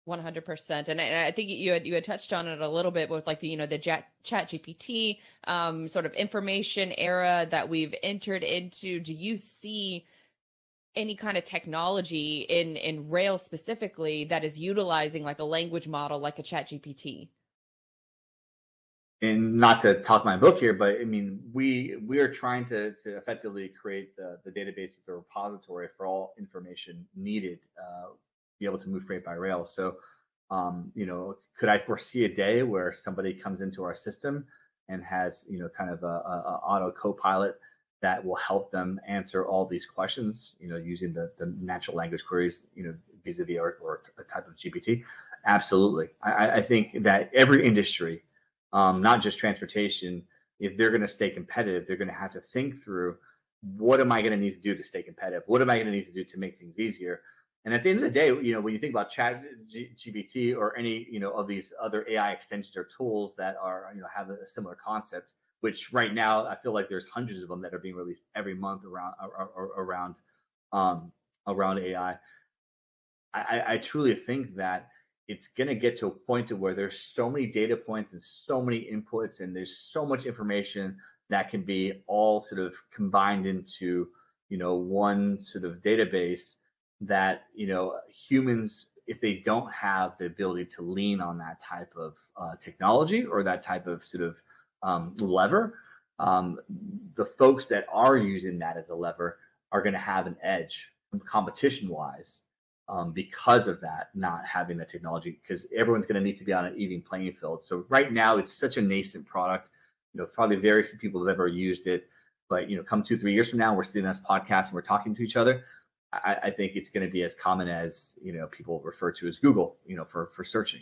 100%. And I think you had touched on it a little bit with like the chat GPT sort of information era that we've entered into. Do you see any kind of technology in Rails specifically that is utilizing like a language model like a chat GPT? And not to talk my book here, but I mean, we are trying to effectively create the database, the repository for all information needed, be able to move freight by rail. So, could I foresee a day where somebody comes into our system and has, kind of a auto co-pilot that will help them answer all these questions, using the natural language queries, vis-a-vis or a type of GPT? Absolutely. I think that every industry, not just transportation, if they're going to stay competitive, they're going to have to think through, what am I going to need to do to stay competitive? What am I going to need to do to make things easier? And at the end of the day, when you think about Chat GPT or any, of these other AI extensions or tools that are, have a similar concept, which right now I feel like there's hundreds of them that are being released every month around AI. I truly think that it's going to get to a point to where there's so many data points and so many inputs, and there's so much information that can be all sort of combined into, one sort of database that, humans, if they don't have the ability to lean on that type of technology or that type of sort of lever, the folks that are using that as a lever are going to have an edge competition wise, because of that, not having the technology, because everyone's going to need to be on an even playing field. So right now it's such a nascent product, probably very few people have ever used it, but come 2-3 years from now, we're sitting on this podcast and we're talking to each other. I think it's going to be as common as, people refer to as Google, for searching.